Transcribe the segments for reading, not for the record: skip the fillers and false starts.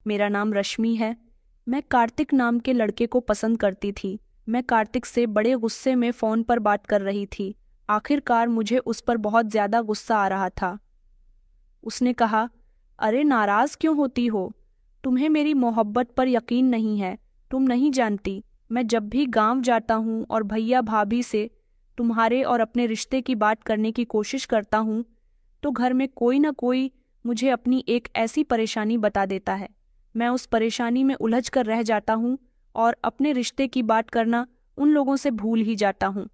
मेरा नाम रश्मि है। मैं कार्तिक नाम के लड़के को पसंद करती थी। मैं कार्तिक से बड़े गुस्से में फ़ोन पर बात कर रही थी। आखिरकार मुझे उस पर बहुत ज़्यादा गुस्सा आ रहा था। उसने कहा, अरे नाराज़ क्यों होती हो? तुम्हें मेरी मोहब्बत पर यकीन नहीं है। तुम नहीं जानती, मैं जब भी गांव जाता हूँ और भैया भाभी से तुम्हारे और अपने रिश्ते की बात करने की कोशिश करता हूँ, तो घर में कोई ना कोई मुझे अपनी एक ऐसी परेशानी बता देता है। मैं उस परेशानी में उलझ कर रह जाता हूँ और अपने रिश्ते की बात करना उन लोगों से भूल ही जाता हूँ।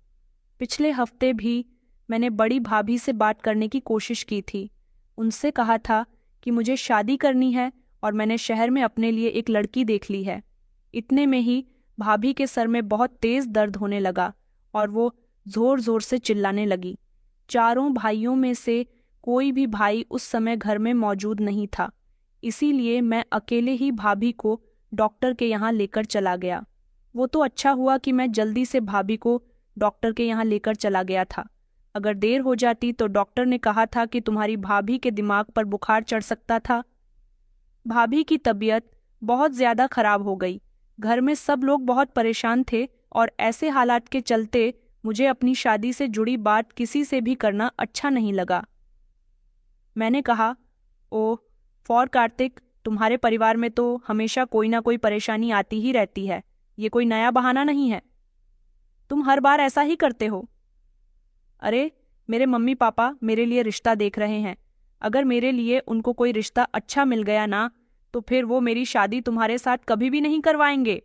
पिछले हफ्ते भी मैंने बड़ी भाभी से बात करने की कोशिश की थी। उनसे कहा था कि मुझे शादी करनी है और मैंने शहर में अपने लिए एक लड़की देख ली है। इतने में ही भाभी के सर में बहुत तेज दर्द होने लगा और वो जोर जोर से चिल्लाने लगी। चारों भाइयों में से कोई भी भाई उस समय घर में मौजूद नहीं था, इसीलिए मैं अकेले ही भाभी को डॉक्टर के यहाँ लेकर चला गया। वो तो अच्छा हुआ कि मैं जल्दी से भाभी को डॉक्टर के यहाँ लेकर चला गया था। अगर देर हो जाती तो डॉक्टर ने कहा था कि तुम्हारी भाभी के दिमाग पर बुखार चढ़ सकता था। भाभी की तबीयत बहुत ज्यादा खराब हो गई। घर में सब लोग बहुत परेशान थे और ऐसे हालात के चलते मुझे अपनी शादी से जुड़ी बात किसी से भी करना अच्छा नहीं लगा। मैंने कहा, ओह फॉर कार्तिक, तुम्हारे परिवार में तो हमेशा कोई ना कोई परेशानी आती ही रहती है। ये कोई नया बहाना नहीं है। तुम हर बार ऐसा ही करते हो। अरे, मेरे मम्मी पापा मेरे लिए रिश्ता देख रहे हैं। अगर मेरे लिए उनको कोई रिश्ता अच्छा मिल गया ना, तो फिर वो मेरी शादी तुम्हारे साथ कभी भी नहीं करवाएंगे।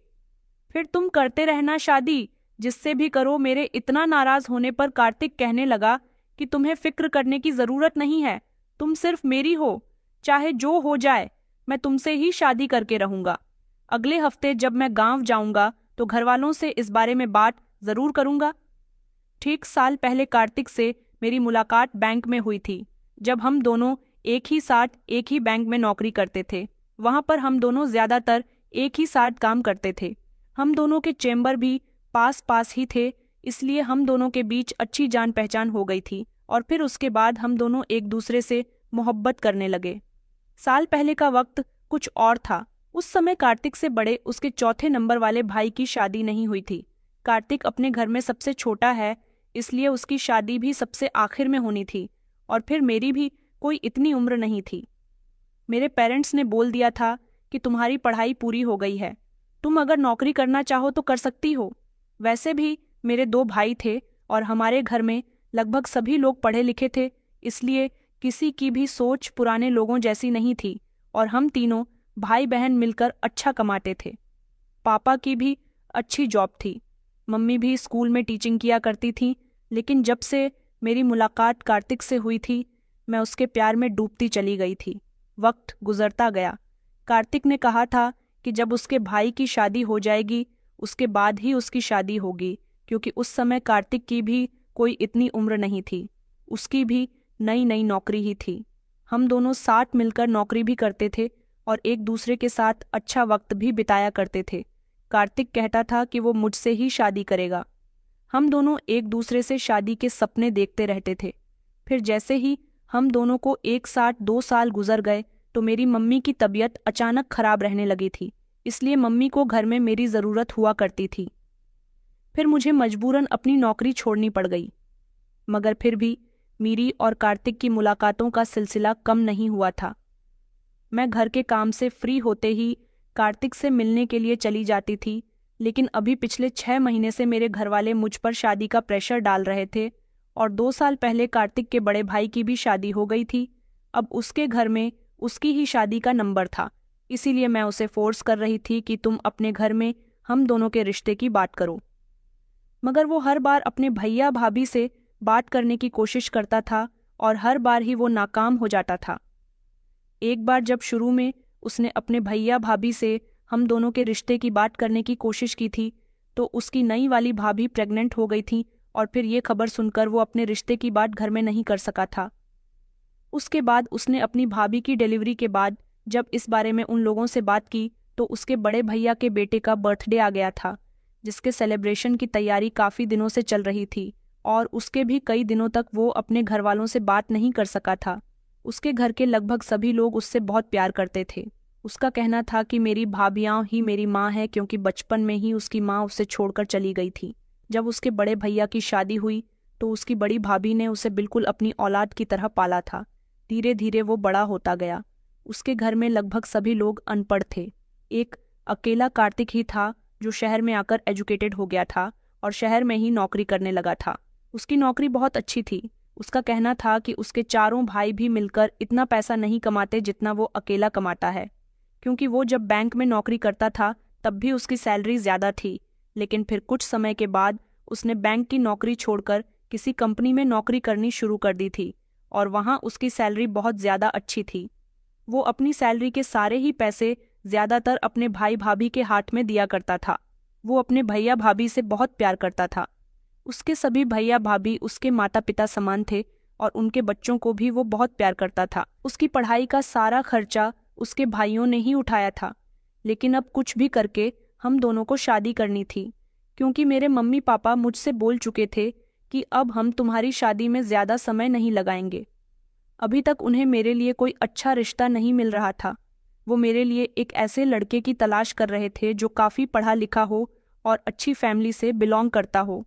फिर तुम करते रहना शादी, जिससे भी करो। मेरे इतना नाराज होने पर कार्तिक कहने लगा कि तुम्हें फिक्र करने की जरूरत नहीं है, तुम सिर्फ मेरी हो। चाहे जो हो जाए, मैं तुमसे ही शादी करके रहूंगा। अगले हफ्ते जब मैं गांव जाऊंगा तो घरवालों से इस बारे में बात जरूर करूंगा। ठीक साल पहले कार्तिक से मेरी मुलाकात बैंक में हुई थी, जब हम दोनों एक ही साथ एक ही बैंक में नौकरी करते थे। वहां पर हम दोनों ज्यादातर एक ही साथ काम करते थे। हम दोनों के चेम्बर भी पास पास ही थे, इसलिए हम दोनों के बीच अच्छी जान पहचान हो गई थी और फिर उसके बाद हम दोनों एक दूसरे से मोहब्बत करने लगे। साल पहले का वक्त कुछ और था। उस समय कार्तिक से बड़े उसके चौथे नंबर वाले भाई की शादी नहीं हुई थी। कार्तिक अपने घर में सबसे छोटा है, इसलिए उसकी शादी भी सबसे आखिर में होनी थी और फिर मेरी भी कोई इतनी उम्र नहीं थी। मेरे पेरेंट्स ने बोल दिया था कि तुम्हारी पढ़ाई पूरी हो गई है, तुम अगर नौकरी करना चाहो तो कर सकती हो। वैसे भी मेरे दो भाई थे और हमारे घर में लगभग सभी लोग पढ़े लिखे थे, इसलिए किसी की भी सोच पुराने लोगों जैसी नहीं थी और हम तीनों भाई बहन मिलकर अच्छा कमाते थे। पापा की भी अच्छी जॉब थी। मम्मी भी स्कूल में टीचिंग किया करती थी, लेकिन जब से मेरी मुलाकात कार्तिक से हुई थी, मैं उसके प्यार में डूबती चली गई थी। वक्त गुजरता गया। कार्तिक ने कहा था कि जब उसके भाई की शादी हो जाएगी, उसके बाद ही उसकी शादी होगी, क्योंकि उस समय कार्तिक की भी कोई इतनी उम्र नहीं थी। उसकी भी नई नई नौकरी ही थी। हम दोनों साथ मिलकर नौकरी भी करते थे और एक दूसरे के साथ अच्छा वक्त भी बिताया करते थे। कार्तिक कहता था कि वो मुझसे ही शादी करेगा। हम दोनों एक दूसरे से शादी के सपने देखते रहते थे। फिर जैसे ही हम दोनों को एक साथ 2 साल गुजर गए तो मेरी मम्मी की तबीयत अचानक खराब रहने लगी थी, इसलिए मम्मी को घर में मेरी ज़रूरत हुआ करती थी। फिर मुझे मजबूरन अपनी नौकरी छोड़नी पड़ गई, मगर फिर भी मेरी और कार्तिक की मुलाकातों का सिलसिला कम नहीं हुआ था। मैं घर के काम से फ्री होते ही कार्तिक से मिलने के लिए चली जाती थी, लेकिन अभी पिछले 6 महीने से मेरे घरवाले मुझ पर शादी का प्रेशर डाल रहे थे और 2 साल पहले कार्तिक के बड़े भाई की भी शादी हो गई थी। अब उसके घर में उसकी ही शादी का नंबर था, इसीलिए मैं उसे फोर्स कर रही थी कि तुम अपने घर में हम दोनों के रिश्ते की बात करो। मगर वो हर बार अपने भैया भाभी से बात करने की कोशिश करता था और हर बार ही वो नाकाम हो जाता था। एक बार जब शुरू में उसने अपने भैया भाभी से हम दोनों के रिश्ते की बात करने की कोशिश की थी, तो उसकी नई वाली भाभी प्रेग्नेंट हो गई थी और फिर ये खबर सुनकर वो अपने रिश्ते की बात घर में नहीं कर सका था। उसके बाद उसने अपनी भाभी की डिलीवरी के बाद जब इस बारे में उन लोगों से बात की, तो उसके बड़े भैया के बेटे का बर्थडे आ गया था, जिसके सेलिब्रेशन की तैयारी काफ़ी दिनों से चल रही थी और उसके भी कई दिनों तक वो अपने घर वालों से बात नहीं कर सका था। उसके घर के लगभग सभी लोग उससे बहुत प्यार करते थे। उसका कहना था कि मेरी भाभियाँ ही मेरी माँ है, क्योंकि बचपन में ही उसकी माँ उसे छोड़कर चली गई थी। जब उसके बड़े भैया की शादी हुई तो उसकी बड़ी भाभी ने उसे बिल्कुल अपनी औलाद की तरह पाला था। धीरे धीरे वो बड़ा होता गया। उसके घर में लगभग सभी लोग अनपढ़ थे। एक अकेला कार्तिक ही था जो शहर में आकर एजुकेटेड हो गया था और शहर में ही नौकरी करने लगा था। उसकी नौकरी बहुत अच्छी थी। उसका कहना था कि उसके चारों भाई भी मिलकर इतना पैसा नहीं कमाते जितना वो अकेला कमाता है, क्योंकि वो जब बैंक में नौकरी करता था तब भी उसकी सैलरी ज़्यादा थी। लेकिन फिर कुछ समय के बाद उसने बैंक की नौकरी छोड़कर किसी कंपनी में नौकरी करनी शुरू कर दी थी और वहाँ उसकी सैलरी बहुत ज़्यादा अच्छी थी। वो अपनी सैलरी के सारे ही पैसे ज़्यादातर अपने भाई भाभी के हाथ में दिया करता था। वो अपने भैया भाभी से बहुत प्यार करता था। उसके सभी भैया भाभी उसके माता पिता समान थे और उनके बच्चों को भी वो बहुत प्यार करता था। उसकी पढ़ाई का सारा खर्चा उसके भाइयों ने ही उठाया था। लेकिन अब कुछ भी करके हम दोनों को शादी करनी थी, क्योंकि मेरे मम्मी पापा मुझसे बोल चुके थे कि अब हम तुम्हारी शादी में ज़्यादा समय नहीं लगाएंगे। अभी तक उन्हें मेरे लिए कोई अच्छा रिश्ता नहीं मिल रहा था। वो मेरे लिए एक ऐसे लड़के की तलाश कर रहे थे जो काफ़ी पढ़ा लिखा हो और अच्छी फैमिली से बिलोंग करता हो।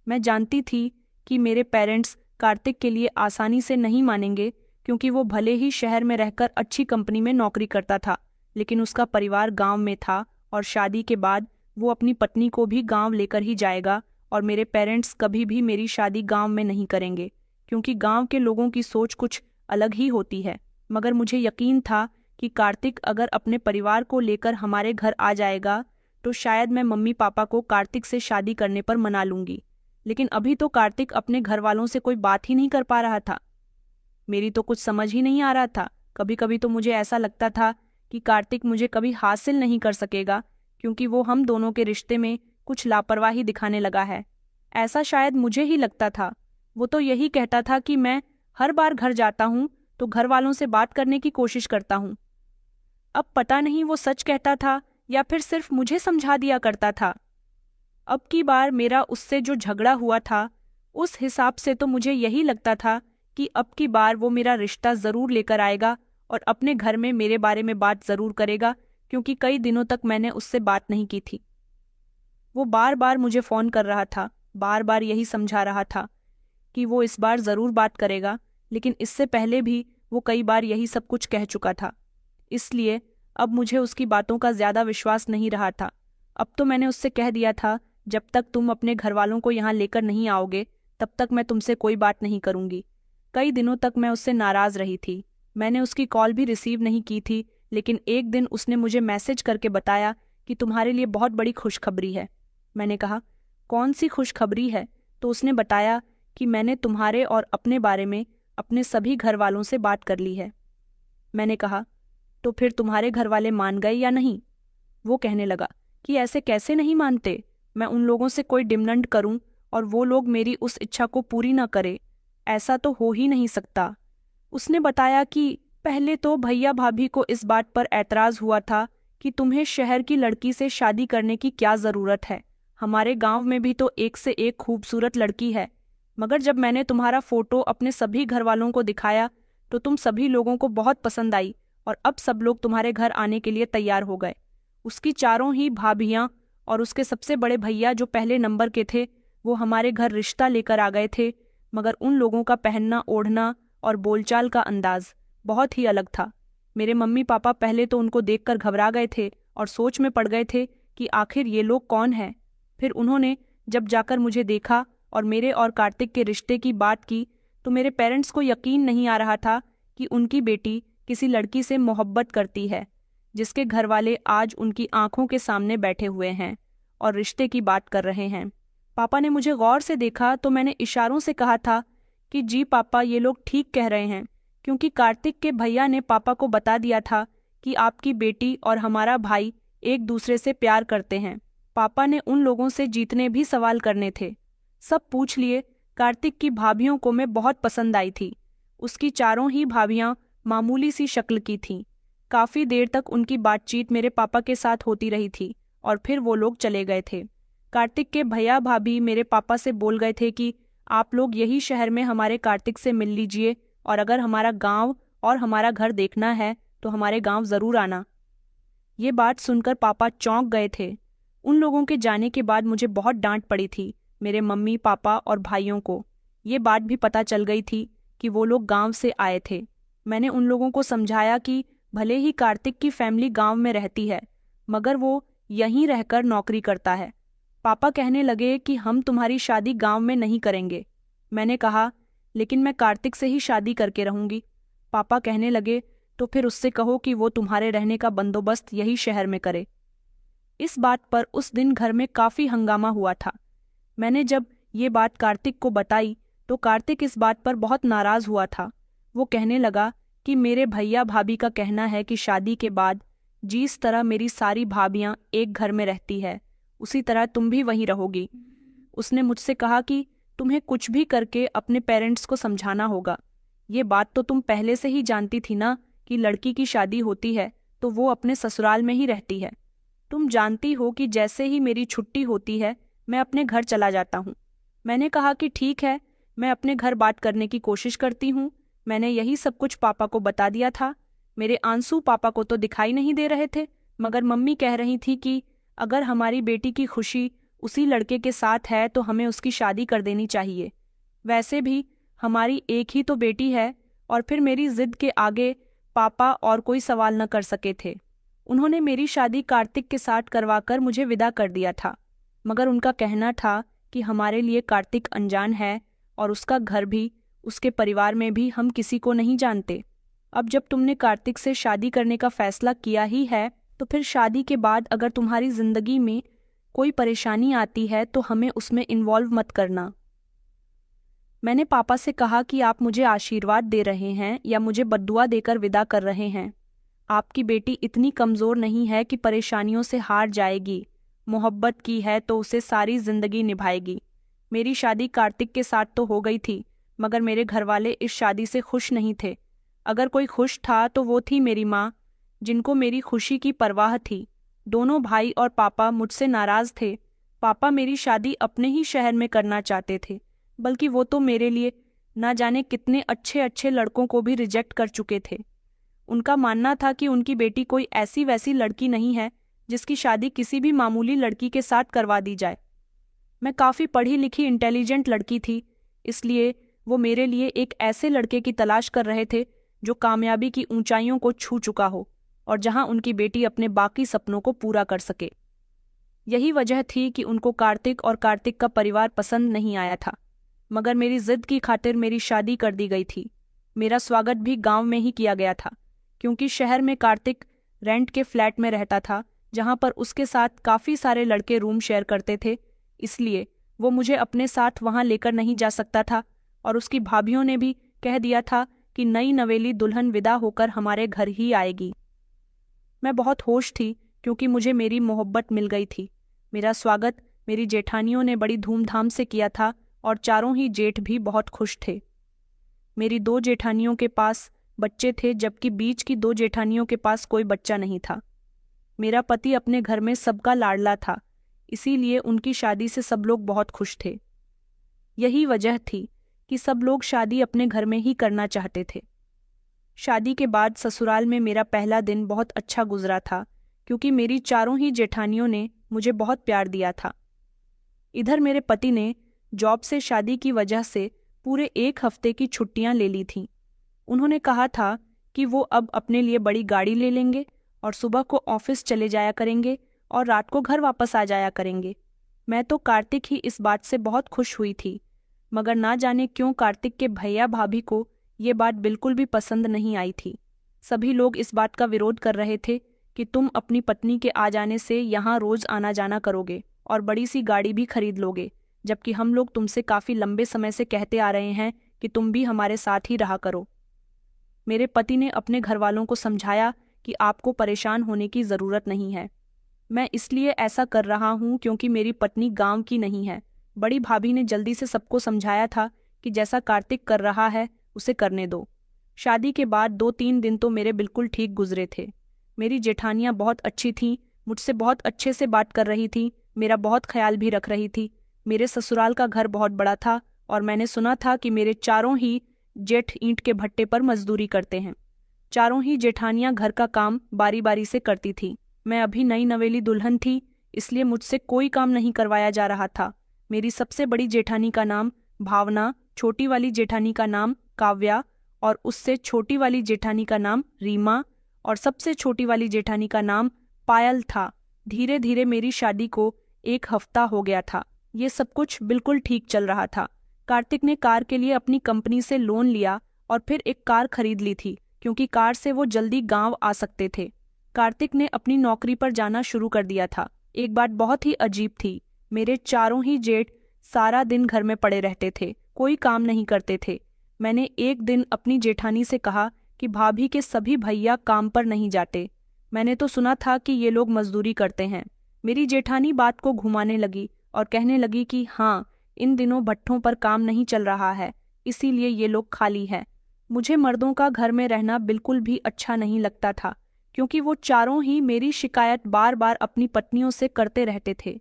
मैं जानती थी कि मेरे पेरेंट्स कार्तिक के लिए आसानी से नहीं मानेंगे, क्योंकि वो भले ही शहर में रहकर अच्छी कंपनी में नौकरी करता था, लेकिन उसका परिवार गांव में था और शादी के बाद वो अपनी पत्नी को भी गांव लेकर ही जाएगा और मेरे पेरेंट्स कभी भी मेरी शादी गांव में नहीं करेंगे, क्योंकि गांव के लोगों की सोच कुछ अलग ही होती है। मगर मुझे यकीन था कि कार्तिक अगर अपने परिवार को लेकर हमारे घर आ जाएगा तो शायद मैं मम्मी पापा को कार्तिक से शादी करने पर मना लूंगी। लेकिन अभी तो कार्तिक अपने घर वालों से कोई बात ही नहीं कर पा रहा था। मेरी तो कुछ समझ ही नहीं आ रहा था। कभी कभी तो मुझे ऐसा लगता था कि कार्तिक मुझे कभी हासिल नहीं कर सकेगा, क्योंकि वो हम दोनों के रिश्ते में कुछ लापरवाही दिखाने लगा है। ऐसा शायद मुझे ही लगता था। वो तो यही कहता था कि मैं हर बार घर जाता हूँ तो घर वालों से बात करने की कोशिश करता हूँ। अब पता नहीं वो सच कहता था या फिर सिर्फ मुझे समझा दिया करता था। अब की बार मेरा उससे जो झगड़ा हुआ था, उस हिसाब से तो मुझे यही लगता था कि अब की बार वो मेरा रिश्ता ज़रूर लेकर आएगा और अपने घर में मेरे बारे में बात ज़रूर करेगा, क्योंकि कई दिनों तक मैंने उससे बात नहीं की थी। वो बार बार मुझे फ़ोन कर रहा था, बार बार यही समझा रहा था कि वो इस बार ज़रूर बात करेगा, लेकिन इससे पहले भी वो कई बार यही सब कुछ कह चुका था। इसलिए अब मुझे उसकी बातों का ज़्यादा विश्वास नहीं रहा था। अब तो मैंने उससे कह दिया था, जब तक तुम अपने घर वालों को यहाँ लेकर नहीं आओगे तब तक मैं तुमसे कोई बात नहीं करूँगी। कई दिनों तक मैं उससे नाराज़ रही थी। मैंने उसकी कॉल भी रिसीव नहीं की थी, लेकिन एक दिन उसने मुझे मैसेज करके बताया कि तुम्हारे लिए बहुत बड़ी खुशखबरी है। मैंने कहा, कौन सी खुशखबरी है? तो उसने बताया कि मैंने तुम्हारे और अपने बारे में अपने सभी घर वालों से बात कर ली है। मैंने कहा, तो फिर तुम्हारे घर वाले मान गए या नहीं? वो कहने लगा कि ऐसे कैसे नहीं मानते, मैं उन लोगों से कोई डिमांड करूं और वो लोग मेरी उस इच्छा को पूरी न करें, ऐसा तो हो ही नहीं सकता। उसने बताया कि पहले तो भैया भाभी को इस बात पर ऐतराज़ हुआ था कि तुम्हें शहर की लड़की से शादी करने की क्या ज़रूरत है, हमारे गांव में भी तो एक से एक खूबसूरत लड़की है। मगर जब मैंने तुम्हारा फ़ोटो अपने सभी घर वालों को दिखाया तो तुम सभी लोगों को बहुत पसंद आई और अब सब लोग तुम्हारे घर आने के लिए तैयार हो गए। उसकी चारों ही भाभियाँ और उसके सबसे बड़े भैया जो पहले नंबर के थे, वो हमारे घर रिश्ता लेकर आ गए थे। मगर उन लोगों का पहनना ओढ़ना और बोलचाल का अंदाज बहुत ही अलग था। मेरे मम्मी पापा पहले तो उनको देखकर घबरा गए थे और सोच में पड़ गए थे कि आखिर ये लोग कौन हैं। फिर उन्होंने जब जाकर मुझे देखा और मेरे और कार्तिक के रिश्ते की बात की तो मेरे पेरेंट्स को यकीन नहीं आ रहा था कि उनकी बेटी किसी लड़की से मोहब्बत करती है, जिसके घर वाले आज उनकी आंखों के सामने बैठे हुए हैं और रिश्ते की बात कर रहे हैं। पापा ने मुझे गौर से देखा तो मैंने इशारों से कहा था कि जी पापा, ये लोग ठीक कह रहे हैं, क्योंकि कार्तिक के भैया ने पापा को बता दिया था कि आपकी बेटी और हमारा भाई एक दूसरे से प्यार करते हैं। पापा ने उन लोगों से जीतने भी सवाल करने थे। सब पूछ लिए। कार्तिक की भाभियों को मैं बहुत पसंद आई थी। उसकी चारों ही भाभियाँ मामूली सी शक्ल की थीं। काफ़ी देर तक उनकी बातचीत मेरे पापा के साथ होती रही थी और फिर वो लोग चले गए थे। कार्तिक के भैया भाभी मेरे पापा से बोल गए थे कि आप लोग यही शहर में हमारे कार्तिक से मिल लीजिए और अगर हमारा गांव और हमारा घर देखना है तो हमारे गांव ज़रूर आना। ये बात सुनकर पापा चौंक गए थे। उन लोगों के जाने के बाद मुझे बहुत डांट पड़ी थी। मेरे मम्मी पापा और भाइयों को ये बात भी पता चल गई थी कि वो लोग गांव से आए थे। मैंने उन लोगों को समझाया कि भले ही कार्तिक की फैमिली गांव में रहती है, मगर वो यहीं रहकर नौकरी करता है। पापा कहने लगे कि हम तुम्हारी शादी गांव में नहीं करेंगे। मैंने कहा, लेकिन मैं कार्तिक से ही शादी करके रहूंगी। पापा कहने लगे, तो फिर उससे कहो कि वो तुम्हारे रहने का बंदोबस्त यही शहर में करे। इस बात पर उस दिन घर में काफी हंगामा हुआ था। मैंने जब ये बात कार्तिक को बताई तो कार्तिक इस बात पर बहुत नाराज हुआ था। वो कहने लगा कि मेरे भैया भाभी का कहना है कि शादी के बाद जिस तरह मेरी सारी भाभियां एक घर में रहती है, उसी तरह तुम भी वहीं रहोगी। उसने मुझसे कहा कि तुम्हें कुछ भी करके अपने पेरेंट्स को समझाना होगा। ये बात तो तुम पहले से ही जानती थी ना कि लड़की की शादी होती है तो वो अपने ससुराल में ही रहती है। तुम जानती हो कि जैसे ही मेरी छुट्टी होती है मैं अपने घर चला जाता हूँ। मैंने कहा कि ठीक है, मैं अपने घर बात करने की कोशिश करती हूँ। मैंने यही सब कुछ पापा को बता दिया था। मेरे आंसू पापा को तो दिखाई नहीं दे रहे थे, मगर मम्मी कह रही थी कि अगर हमारी बेटी की खुशी उसी लड़के के साथ है तो हमें उसकी शादी कर देनी चाहिए। वैसे भी हमारी एक ही तो बेटी है। और फिर मेरी जिद के आगे पापा और कोई सवाल न कर सके थे। उन्होंने मेरी शादी कार्तिक के साथ करवाकर मुझे विदा कर दिया था, मगर उनका कहना था कि हमारे लिए कार्तिक अनजान है और उसका घर भी, उसके परिवार में भी हम किसी को नहीं जानते। अब जब तुमने कार्तिक से शादी करने का फैसला किया ही है तो फिर शादी के बाद अगर तुम्हारी जिंदगी में कोई परेशानी आती है तो हमें उसमें इन्वॉल्व मत करना। मैंने पापा से कहा कि आप मुझे आशीर्वाद दे रहे हैं या मुझे बद्दुआ देकर विदा कर रहे हैं। आपकी बेटी इतनी कमज़ोर नहीं है कि परेशानियों से हार जाएगी। मोहब्बत की है तो उसे सारी जिंदगी निभाएगी। मेरी शादी कार्तिक के साथ तो हो गई थी, मगर मेरे घरवाले इस शादी से खुश नहीं थे। अगर कोई खुश था तो वो थी मेरी माँ, जिनको मेरी खुशी की परवाह थी। दोनों भाई और पापा मुझसे नाराज थे। पापा मेरी शादी अपने ही शहर में करना चाहते थे, बल्कि वो तो मेरे लिए ना जाने कितने अच्छे अच्छे लड़कों को भी रिजेक्ट कर चुके थे। उनका मानना था कि उनकी बेटी कोई ऐसी वैसी लड़की नहीं है जिसकी शादी किसी भी मामूली लड़की के साथ करवा दी जाए। मैं काफ़ी पढ़ी लिखी इंटेलिजेंट लड़की थी, इसलिए वो मेरे लिए एक ऐसे लड़के की तलाश कर रहे थे जो कामयाबी की ऊंचाइयों को छू चुका हो और जहां उनकी बेटी अपने बाकी सपनों को पूरा कर सके। यही वजह थी कि उनको कार्तिक और कार्तिक का परिवार पसंद नहीं आया था, मगर मेरी जिद की खातिर मेरी शादी कर दी गई थी। मेरा स्वागत भी गांव में ही किया गया था, क्योंकि शहर में कार्तिक रेंट के फ्लैट में रहता था, जहां पर उसके साथ काफ़ी सारे लड़के रूम शेयर करते थे। इसलिए वो मुझे अपने साथ वहां लेकर नहीं जा सकता था और उसकी भाभीियों ने भी कह दिया था कि नई नवेली दुल्हन विदा होकर हमारे घर ही आएगी। मैं बहुत होश थी क्योंकि मुझे मेरी मोहब्बत मिल गई थी। मेरा स्वागत मेरी जेठानियों ने बड़ी धूमधाम से किया था और चारों ही जेठ भी बहुत खुश थे। मेरी 2 जेठानियों के पास बच्चे थे, जबकि बीच की 2 जेठानियों के पास कोई बच्चा नहीं था। मेरा पति अपने घर में सबका लाडला था, इसीलिए उनकी शादी से सब लोग बहुत खुश थे। यही वजह थी कि सब लोग शादी अपने घर में ही करना चाहते थे। शादी के बाद ससुराल में मेरा पहला दिन बहुत अच्छा गुजरा था, क्योंकि मेरी चारों ही जेठानियों ने मुझे बहुत प्यार दिया था। इधर मेरे पति ने जॉब से शादी की वजह से पूरे 1 हफ्ते की छुट्टियां ले ली थीं। उन्होंने कहा था कि वो अब अपने लिए बड़ी गाड़ी ले लेंगे और सुबह को ऑफिस चले जाया करेंगे और रात को घर वापस आ जाया करेंगे। मैं तो कार्तिक ही इस बात से बहुत खुश हुई थी, मगर ना जाने क्यों कार्तिक के भैया भाभी को ये बात बिल्कुल भी पसंद नहीं आई थी। सभी लोग इस बात का विरोध कर रहे थे कि तुम अपनी पत्नी के आ जाने से यहाँ रोज आना जाना करोगे और बड़ी सी गाड़ी भी खरीद लोगे, जबकि हम लोग तुमसे काफ़ी लंबे समय से कहते आ रहे हैं कि तुम भी हमारे साथ ही रहा करो। मेरे पति ने अपने घरवालों को समझाया कि आपको परेशान होने की ज़रूरत नहीं है। मैं इसलिए ऐसा कर रहा हूँ क्योंकि मेरी पत्नी गांव की नहीं है। बड़ी भाभी ने जल्दी से सबको समझाया था कि जैसा कार्तिक कर रहा है उसे करने दो। शादी के बाद 2-3 दिन तो मेरे बिल्कुल ठीक गुजरे थे। मेरी जेठानियाँ बहुत अच्छी थीं, मुझसे बहुत अच्छे से बात कर रही थी, मेरा बहुत ख्याल भी रख रही थी। मेरे ससुराल का घर बहुत बड़ा था और मैंने सुना था कि मेरे चारों ही जेठ ईंट के भट्टे पर मजदूरी करते हैं। चारों ही जेठानियां घर का काम बारी बारी से करती थी। मैं अभी नई नवेली दुल्हन थी, इसलिए मुझसे कोई काम नहीं करवाया जा रहा था। मेरी सबसे बड़ी जेठानी का नाम भावना, छोटी वाली जेठानी का नाम काव्या और उससे छोटी वाली जेठानी का नाम रीमा और सबसे छोटी वाली जेठानी का नाम पायल था। धीरे धीरे मेरी शादी को 1 हफ्ता हो गया था। ये सब कुछ बिल्कुल ठीक चल रहा था। कार्तिक ने कार के लिए अपनी कंपनी से लोन लिया और फिर एक कार खरीद ली थी, क्योंकि कार से वो जल्दी गांव आ सकते थे। कार्तिक ने अपनी नौकरी पर जाना शुरू कर दिया था। एक बात बहुत ही अजीब थी, मेरे चारों ही जेठ सारा दिन घर में पड़े रहते थे, कोई काम नहीं करते थे। मैंने एक दिन अपनी जेठानी से कहा कि भाभी के सभी भैया काम पर नहीं जाते, मैंने तो सुना था कि ये लोग मजदूरी करते हैं। मेरी जेठानी बात को घुमाने लगी और कहने लगी कि हाँ, इन दिनों भट्ठों पर काम नहीं चल रहा है, इसीलिए ये लोग खाली है। मुझे मर्दों का घर में रहना बिल्कुल भी अच्छा नहीं लगता था, क्योंकि वो चारों ही मेरी शिकायत बार बार अपनी पत्नियों से करते रहते थे।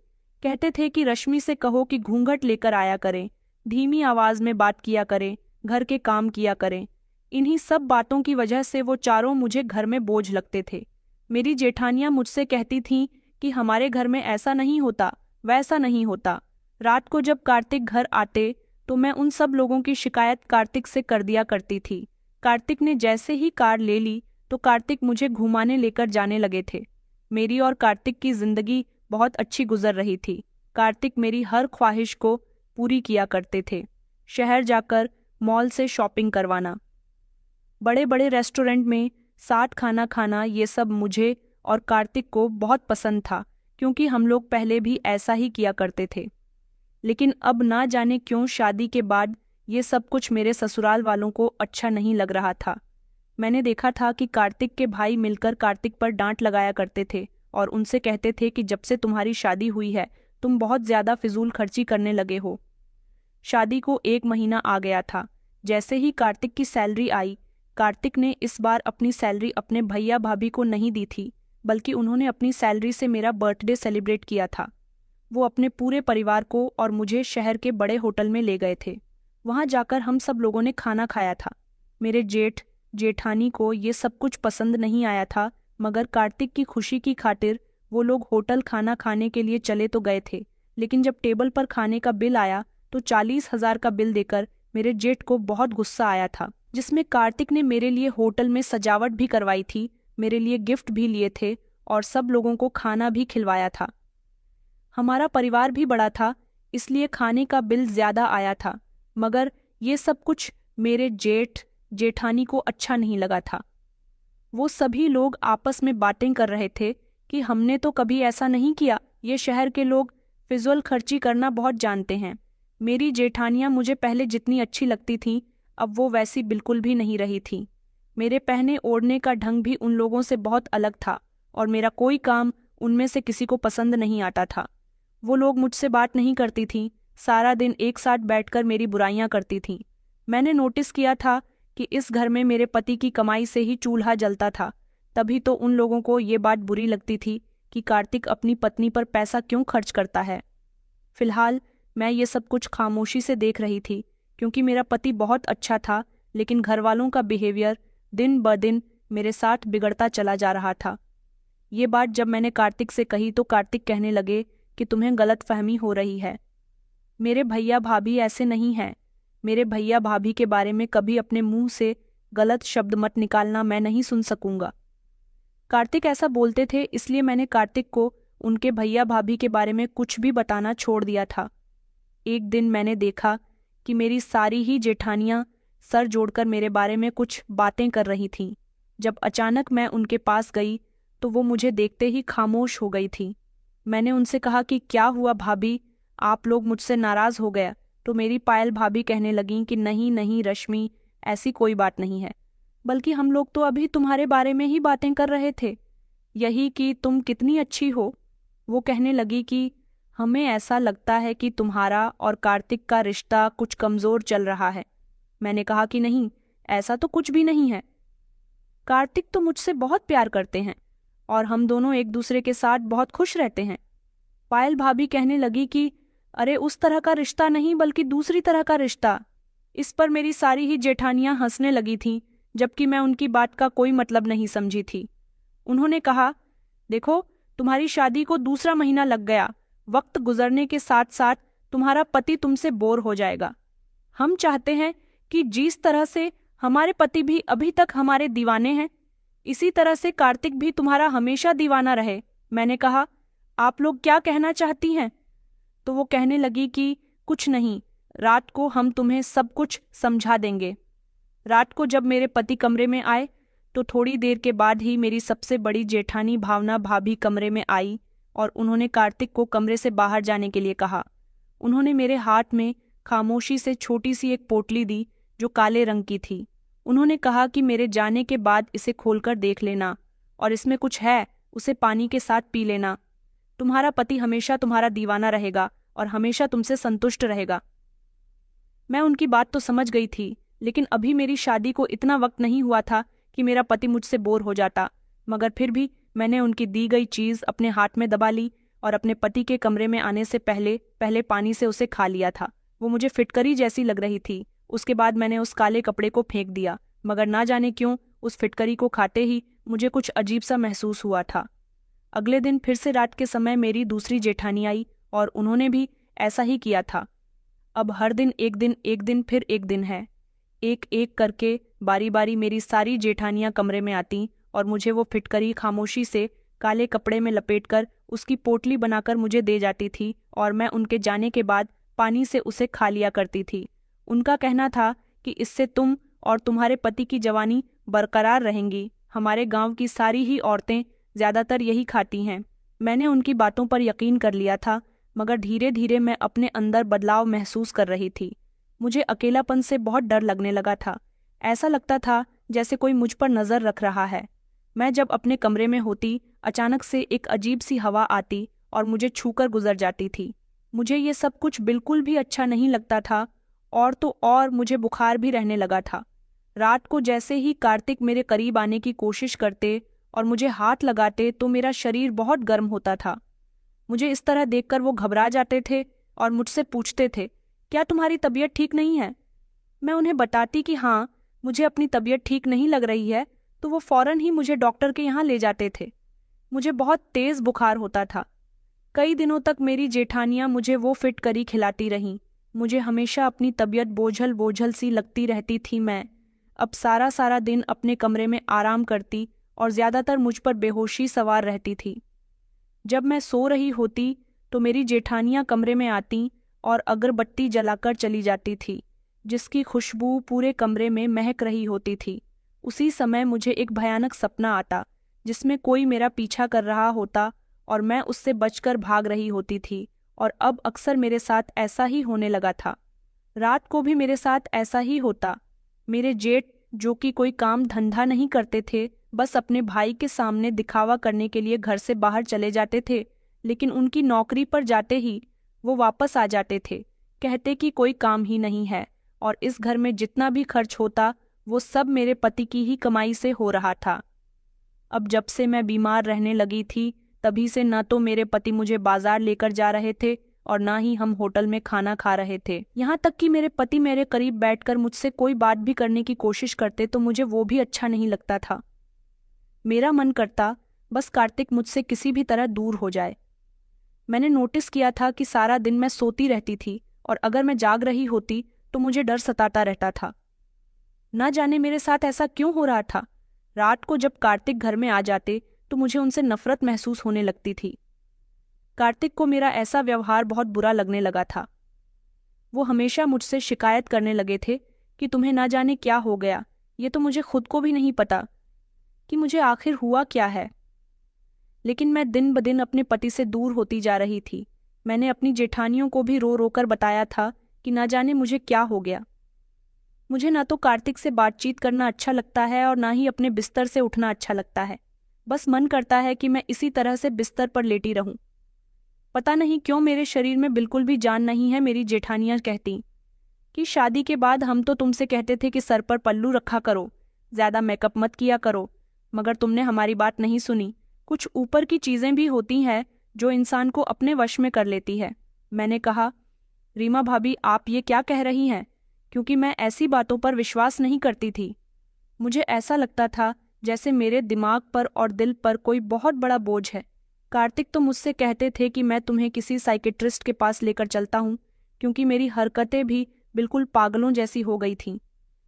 कहते थे कि रश्मि से कहो कि घूंघट लेकर आया करें, धीमी आवाज में बात किया करें, घर के काम किया करें। इन्हीं सब बातों की वजह से वो चारों मुझे घर में बोझ लगते थे। मेरी जेठानियां मुझसे कहती थीं कि हमारे घर में ऐसा नहीं होता, वैसा नहीं होता। रात को जब कार्तिक घर आते तो मैं उन सब लोगों की शिकायत कार्तिक से कर दिया करती थी। कार्तिक ने जैसे ही कार ले ली तो कार्तिक मुझे घुमाने लेकर जाने लगे थे। मेरी और कार्तिक की जिंदगी बहुत अच्छी गुजर रही थी। कार्तिक मेरी हर ख्वाहिश को पूरी किया करते थे। शहर जाकर मॉल से शॉपिंग करवाना, बड़े बड़े रेस्टोरेंट में साथ खाना खाना, ये सब मुझे और कार्तिक को बहुत पसंद था, क्योंकि हम लोग पहले भी ऐसा ही किया करते थे। लेकिन अब ना जाने क्यों शादी के बाद ये सब कुछ मेरे ससुराल वालों को अच्छा नहीं लग रहा था। मैंने देखा था कि कार्तिक के भाई मिलकर कार्तिक पर डांट लगाया करते थे और उनसे कहते थे कि जब से तुम्हारी शादी हुई है तुम बहुत ज्यादा फिजूल खर्ची करने लगे हो। शादी को 1 महीना आ गया था। जैसे ही कार्तिक की सैलरी आई, कार्तिक ने इस बार अपनी सैलरी अपने भैया भाभी को नहीं दी थी, बल्कि उन्होंने अपनी सैलरी से मेरा बर्थडे सेलिब्रेट किया था। वो अपने पूरे परिवार को और मुझे शहर के बड़े होटल में ले गए थे। वहां जाकर हम सब लोगों ने खाना खाया था। मेरे जेठ जेठानी को ये सब कुछ पसंद नहीं आया था, मगर कार्तिक की खुशी की खातिर वो लोग होटल खाना खाने के लिए चले तो गए थे। लेकिन जब टेबल पर खाने का बिल आया तो 40,000 का बिल देकर मेरे जेठ को बहुत गुस्सा आया था, जिसमें कार्तिक ने मेरे लिए होटल में सजावट भी करवाई थी, मेरे लिए गिफ्ट भी लिए थे और सब लोगों को खाना भी खिलवाया था। हमारा परिवार भी बड़ा था, इसलिए खाने का बिल ज्यादा आया था, मगर ये सब कुछ मेरे जेठ जेठानी को अच्छा नहीं लगा था। वो सभी लोग आपस में बातें कर रहे थे कि हमने तो कभी ऐसा नहीं किया, ये शहर के लोग फिजूल खर्ची करना बहुत जानते हैं। मेरी जेठानियां मुझे पहले जितनी अच्छी लगती थीं, अब वो वैसी बिल्कुल भी नहीं रही थीं। मेरे पहने ओढ़ने का ढंग भी उन लोगों से बहुत अलग था और मेरा कोई काम उनमें से किसी को पसंद नहीं आता था। वो लोग मुझसे बात नहीं करती थीं, सारा दिन एक साथ बैठकर मेरी बुराइयां करती थीं। मैंने नोटिस किया था कि इस घर में मेरे पति की कमाई से ही चूल्हा जलता था, तभी तो उन लोगों को ये बात बुरी लगती थी कि कार्तिक अपनी पत्नी पर पैसा क्यों खर्च करता है। फिलहाल मैं ये सब कुछ खामोशी से देख रही थी, क्योंकि मेरा पति बहुत अच्छा था, लेकिन घरवालों का बिहेवियर दिन ब दिन मेरे साथ बिगड़ता चला जा रहा था। ये बात जब मैंने कार्तिक से कही तो कार्तिक कहने लगे कि तुम्हें गलतफहमी हो रही है। मेरे भैया भाभी ऐसे नहीं हैं। मेरे भैया भाभी के बारे में कभी अपने मुंह से गलत शब्द मत निकालना, मैं नहीं सुन सकूंगा। कार्तिक ऐसा बोलते थे, इसलिए मैंने कार्तिक को उनके भैया भाभी के बारे में कुछ भी बताना छोड़ दिया था। एक दिन मैंने देखा कि मेरी सारी ही जेठानियां सर जोड़कर मेरे बारे में कुछ बातें कर रही थीं। जब अचानक मैं उनके पास गई तो वो मुझे देखते ही खामोश हो गई थी। मैंने उनसे कहा कि क्या हुआ भाभी, आप लोग मुझसे नाराज हो गया? तो मेरी पायल भाभी कहने लगीं कि नहीं नहीं रश्मि, ऐसी कोई बात नहीं है, बल्कि हम लोग तो अभी तुम्हारे बारे में ही बातें कर रहे थे, यही कि तुम कितनी अच्छी हो। वो कहने लगी कि हमें ऐसा लगता है कि तुम्हारा और कार्तिक का रिश्ता कुछ कमजोर चल रहा है। मैंने कहा कि नहीं, ऐसा तो कुछ भी नहीं है। कार्तिक तो मुझसे बहुत प्यार करते हैं और हम दोनों एक दूसरे के साथ बहुत खुश रहते हैं। पायल भाभी कहने लगी कि अरे उस तरह का रिश्ता नहीं, बल्कि दूसरी तरह का रिश्ता। इस पर मेरी सारी ही जेठानियां हंसने लगी थीं, जबकि मैं उनकी बात का कोई मतलब नहीं समझी थी। उन्होंने कहा, देखो तुम्हारी शादी को दूसरा महीना लग गया। वक्त गुजरने के साथ साथ तुम्हारा पति तुमसे बोर हो जाएगा। हम चाहते हैं कि जिस तरह से हमारे पति भी अभी तक हमारे दीवाने हैं, इसी तरह से कार्तिक भी तुम्हारा हमेशा दीवाना रहे। मैंने कहा, आप लोग क्या कहना चाहती हैं? तो वो कहने लगी कि कुछ नहीं, रात को हम तुम्हें सब कुछ समझा देंगे। रात को जब मेरे पति कमरे में आए तो थोड़ी देर के बाद ही मेरी सबसे बड़ी जेठानी भावना भाभी कमरे में आई और उन्होंने कार्तिक को कमरे से बाहर जाने के लिए कहा। उन्होंने मेरे हाथ में खामोशी से छोटी सी एक पोटली दी जो काले रंग की थी। उन्होंने कहा कि मेरे जाने के बाद इसे खोलकर देख लेना और इसमें कुछ है, उसे पानी के साथ पी लेना। तुम्हारा पति हमेशा तुम्हारा दीवाना रहेगा और हमेशा तुमसे संतुष्ट रहेगा। मैं उनकी बात तो समझ गई थी, लेकिन अभी मेरी शादी को इतना वक्त नहीं हुआ था कि मेरा पति मुझसे बोर हो जाता। मगर फिर भी मैंने उनकी दी गई चीज़ अपने हाथ में दबा ली और अपने पति के कमरे में आने से पहले पहले पानी से उसे खा लिया था। वो मुझे फिटकरी जैसी लग रही थी। उसके बाद मैंने उस काले कपड़े को फेंक दिया, मगर ना जाने क्यों उस फिटकरी को खाते ही मुझे कुछ अजीब सा महसूस हुआ था। अगले दिन फिर से रात के समय मेरी दूसरी जेठानी आई और उन्होंने भी ऐसा ही किया था। अब हर दिन एक दिन फिर एक दिन है। एक एक करके बारी बारी मेरी सारी जेठानियां कमरे में आती और मुझे वो फिटकरी खामोशी से काले कपड़े में लपेटकर उसकी पोटली बनाकर मुझे दे जाती थी और मैं उनके जाने के बाद पानी से उसे खा लिया करती थी। उनका कहना था कि इससे तुम और तुम्हारे पति की जवानी बरकरार रहेंगी। हमारे गांव की सारी ही औरतें ज़्यादातर यही खाती हैं। मैंने उनकी बातों पर यकीन कर लिया था, मगर धीरे धीरे मैं अपने अंदर बदलाव महसूस कर रही थी। मुझे अकेलापन से बहुत डर लगने लगा था। ऐसा लगता था जैसे कोई मुझ पर नज़र रख रहा है। मैं जब अपने कमरे में होती, अचानक से एक अजीब सी हवा आती और मुझे छूकर गुजर जाती थी। मुझे ये सब कुछ बिल्कुल भी अच्छा नहीं लगता था और तो और मुझे बुखार भी रहने लगा था। रात को जैसे ही कार्तिक मेरे करीब आने की कोशिश करते और मुझे हाथ लगाते तो मेरा शरीर बहुत गर्म होता था। मुझे इस तरह देखकर वो घबरा जाते थे और मुझसे पूछते थे, क्या तुम्हारी तबीयत ठीक नहीं है? मैं उन्हें बताती कि हाँ, मुझे अपनी तबीयत ठीक नहीं लग रही है, तो वो फौरन ही मुझे डॉक्टर के यहाँ ले जाते थे। मुझे बहुत तेज बुखार होता था। कई दिनों तक मेरी जेठानियाँ मुझे वो फिटकरी खिलाती रहीं। मुझे हमेशा अपनी तबीयत बोझल बोझल सी लगती रहती थी। मैं अब सारा सारा दिन अपने कमरे में आराम करती और ज़्यादातर मुझ पर बेहोशी सवार रहती थी। जब मैं सो रही होती तो मेरी जेठानियाँ कमरे में आतीं और अगरबत्ती जलाकर चली जाती थी, जिसकी खुशबू पूरे कमरे में महक रही होती थी। उसी समय मुझे एक भयानक सपना आता जिसमें कोई मेरा पीछा कर रहा होता और मैं उससे बचकर भाग रही होती थी, और अब अक्सर मेरे साथ ऐसा ही होने लगा था। रात को भी मेरे साथ ऐसा ही होता। मेरे जेठ, जो कि कोई काम धंधा नहीं करते थे, बस अपने भाई के सामने दिखावा करने के लिए घर से बाहर चले जाते थे, लेकिन उनकी नौकरी पर जाते ही वो वापस आ जाते थे, कहते कि कोई काम ही नहीं है और इस घर में जितना भी खर्च होता वो सब मेरे पति की ही कमाई से हो रहा था। अब जब से मैं बीमार रहने लगी थी, तभी से न तो मेरे पति मुझे बाजार लेकर जा रहे थे और ना ही हम होटल में खाना खा रहे थे। यहाँ तक कि मेरे पति मेरे करीब बैठकर मुझसे कोई बात भी करने की कोशिश करते तो मुझे वो भी अच्छा नहीं लगता था। मेरा मन करता बस कार्तिक मुझसे किसी भी तरह दूर हो जाए। मैंने नोटिस किया था कि सारा दिन मैं सोती रहती थी और अगर मैं जाग रही होती तो मुझे डर सताता रहता था। न जाने मेरे साथ ऐसा क्यों हो रहा था। रात को जब कार्तिक घर में आ जाते तो मुझे उनसे नफरत महसूस होने लगती थी। कार्तिक को मेरा ऐसा व्यवहार बहुत बुरा लगने लगा था। वो हमेशा मुझसे शिकायत करने लगे थे कि तुम्हें ना जाने क्या हो गया। ये तो मुझे खुद को भी नहीं पता कि मुझे आखिर हुआ क्या है। लेकिन मैं दिन ब दिन अपने पति से दूर होती जा रही थी। मैंने अपनी जेठानियों को भी रो रो कर बताया था कि ना जाने मुझे क्या हो गया। मुझे ना तो कार्तिक से बातचीत करना अच्छा लगता है और ना ही अपने बिस्तर से उठना अच्छा लगता है। बस मन करता है कि मैं इसी तरह से बिस्तर पर लेटी रहूं। पता नहीं क्यों मेरे शरीर में बिल्कुल भी जान नहीं है। मेरी जेठानियां कहती कि शादी के बाद हम तो तुमसे कहते थे कि सर पर पल्लू रखा करो, ज़्यादा मेकअप मत किया करो, मगर तुमने हमारी बात नहीं सुनी। कुछ ऊपर की चीज़ें भी होती हैं जो इंसान को अपने वश में कर लेती है। मैंने कहा, रीमा भाभी, आप ये क्या कह रही हैं? क्योंकि मैं ऐसी बातों पर विश्वास नहीं करती थी। मुझे ऐसा लगता था जैसे मेरे दिमाग पर और दिल पर कोई बहुत बड़ा बोझ है। कार्तिक तो मुझसे कहते थे कि मैं तुम्हें किसी साइकेट्रिस्ट के पास लेकर चलता हूँ, क्योंकि मेरी हरकतें भी बिल्कुल पागलों जैसी हो गई थीं।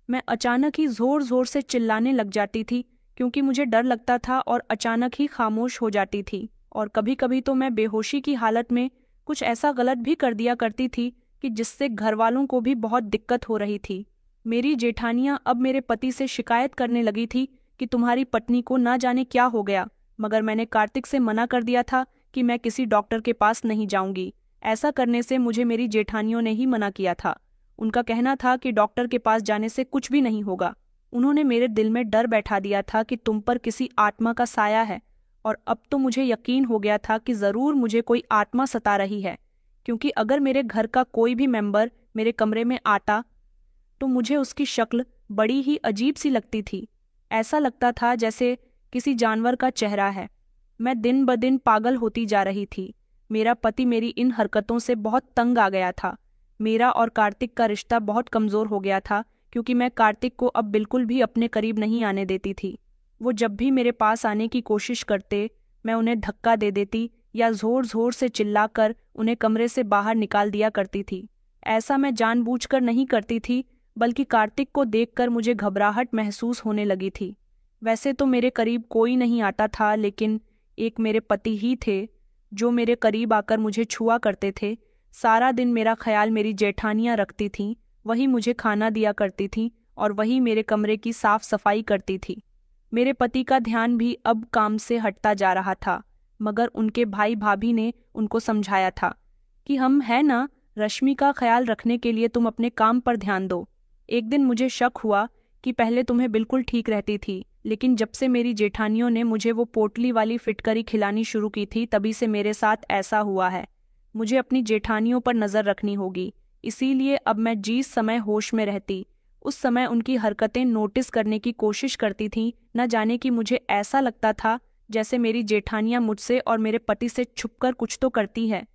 मैं अचानक ही जोर जोर से चिल्लाने लग जाती थी, क्योंकि मुझे डर लगता था, और अचानक ही खामोश हो जाती थी। और कभी कभी तो मैं बेहोशी की हालत में कुछ ऐसा गलत भी कर दिया करती थी कि जिससे घर वालों को भी बहुत दिक्कत हो रही थी। मेरी जेठानियां अब मेरे पति से शिकायत करने लगी थी कि तुम्हारी पत्नी को ना जाने क्या हो गया, मगर मैंने कार्तिक से मना कर दिया था कि मैं किसी डॉक्टर के पास नहीं जाऊंगी। ऐसा करने से मुझे मेरी जेठानियों ने ही मना किया था। उनका कहना था कि डॉक्टर के पास जाने से कुछ भी नहीं होगा। उन्होंने मेरे दिल में डर बैठा दिया था कि तुम पर किसी आत्मा का साया है, और अब तो मुझे यकीन हो गया था कि जरूर मुझे कोई आत्मा सता रही है, क्योंकि अगर मेरे घर का कोई भी मेंबर मेरे कमरे में आता तो मुझे उसकी शक्ल बड़ी ही अजीब सी लगती थी। ऐसा लगता था जैसे किसी जानवर का चेहरा है। मैं दिन ब दिन पागल होती जा रही थी। मेरा पति मेरी इन हरकतों से बहुत तंग आ गया था। मेरा और कार्तिक का रिश्ता बहुत कमजोर हो गया था, क्योंकि मैं कार्तिक को अब बिल्कुल भी अपने करीब नहीं आने देती थी। वो जब भी मेरे पास आने की कोशिश करते, मैं उन्हें धक्का दे देती या जोर जोर से चिल्लाकर उन्हें कमरे से बाहर निकाल दिया करती थी। ऐसा मैं जानबूझकर नहीं करती थी, बल्कि कार्तिक को देखकर मुझे घबराहट महसूस होने लगी थी। वैसे तो मेरे करीब कोई नहीं आता था, लेकिन एक मेरे पति ही थे जो मेरे करीब आकर मुझे छुआ करते थे। सारा दिन मेरा ख्याल मेरी जेठानियां रखती थीं, वही मुझे खाना दिया करती थीं और वही मेरे कमरे की साफ सफाई करती थी। मेरे पति का ध्यान भी अब काम से हटता जा रहा था, मगर उनके भाई भाभी ने उनको समझाया था कि हम है ना, रश्मि का ख्याल रखने के लिए तुम अपने काम पर ध्यान दो। एक दिन मुझे शक हुआ कि पहले तुम्हें बिल्कुल ठीक रहती थी, लेकिन जब से मेरी जेठानियों ने मुझे वो पोटली वाली फिटकरी खिलानी शुरू की थी, तभी से मेरे साथ ऐसा हुआ है। मुझे अपनी जेठानियों पर नजर रखनी होगी, इसीलिए अब मैं जिस समय होश में रहती, उस समय उनकी हरकतें नोटिस करने की कोशिश करती थी। न जाने कि मुझे ऐसा लगता था जैसे मेरी जेठानियां मुझसे और मेरे पति से छुपकर कुछ तो करती है।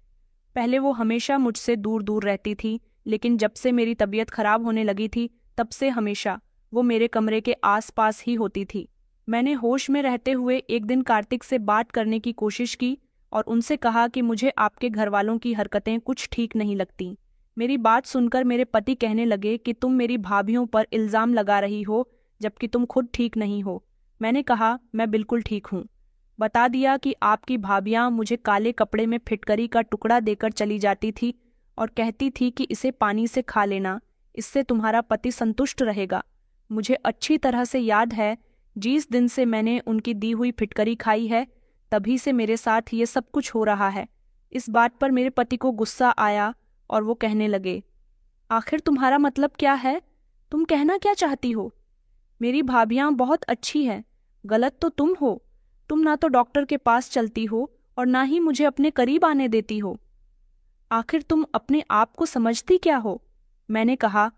पहले वो हमेशा मुझसे दूर दूर रहती थी, लेकिन जब से मेरी तबीयत खराब होने लगी थी, तब से हमेशा वो मेरे कमरे के आसपास ही होती थी। मैंने होश में रहते हुए एक दिन कार्तिक से बात करने की कोशिश की और उनसे कहा कि मुझे आपके घर वालों की हरकतें कुछ ठीक नहीं लगती। मेरी बात सुनकर मेरे पति कहने लगे कि तुम मेरी भाभियों पर इल्जाम लगा रही हो, जबकि तुम खुद ठीक नहीं हो। मैंने कहा मैं बिल्कुल ठीक हूँ। बता दिया कि आपकी भाभियां मुझे काले कपड़े में फिटकरी का टुकड़ा देकर चली जाती थी और कहती थी कि इसे पानी से खा लेना, इससे तुम्हारा पति संतुष्ट रहेगा। मुझे अच्छी तरह से याद है, जिस दिन से मैंने उनकी दी हुई फिटकरी खाई है, तभी से मेरे साथ ये सब कुछ हो रहा है। इस बात पर मेरे पति को गुस्सा आया और वो कहने लगे, आखिर तुम्हारा मतलब क्या है? तुम कहना क्या चाहती हो? मेरी भाभियां बहुत अच्छी हैं, गलत तो तुम हो। तुम ना तो डॉक्टर के पास चलती हो और ना ही मुझे अपने करीब आने देती हो। आखिर तुम अपने आप को समझती क्या हो? मैंने कहा,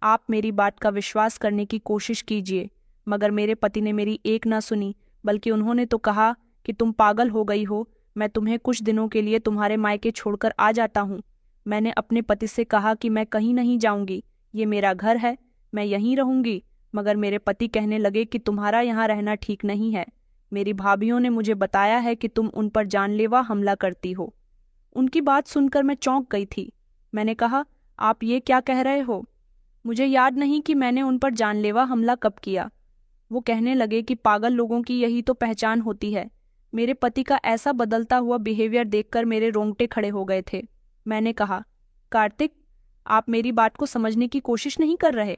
आप मेरी बात का विश्वास करने की कोशिश कीजिए। मगर मेरे पति ने मेरी एक ना सुनी, बल्कि उन्होंने तो कहा कि तुम पागल हो गई हो, मैं तुम्हें कुछ दिनों के लिए तुम्हारे मायके छोड़कर आ जाता हूँ। मैंने अपने पति से कहा कि मैं कहीं नहीं जाऊंगी, ये मेरा घर है, मैं यहीं रहूंगी। मगर मेरे पति कहने लगे कि तुम्हारा यहाँ रहना ठीक नहीं है। मेरी भाभियों ने मुझे बताया है कि तुम उन पर जानलेवा हमला करती हो। उनकी बात सुनकर मैं चौंक गई थी। मैंने कहा, आप ये क्या कह रहे हो? मुझे याद नहीं कि मैंने उन पर जानलेवा हमला कब किया। वो कहने लगे कि पागल लोगों की यही तो पहचान होती है। मेरे पति का ऐसा बदलता हुआ बिहेवियर देखकर मेरे रोंगटे खड़े हो गए थे। मैंने कहा, कार्तिक, आप मेरी बात को समझने की कोशिश नहीं कर रहे।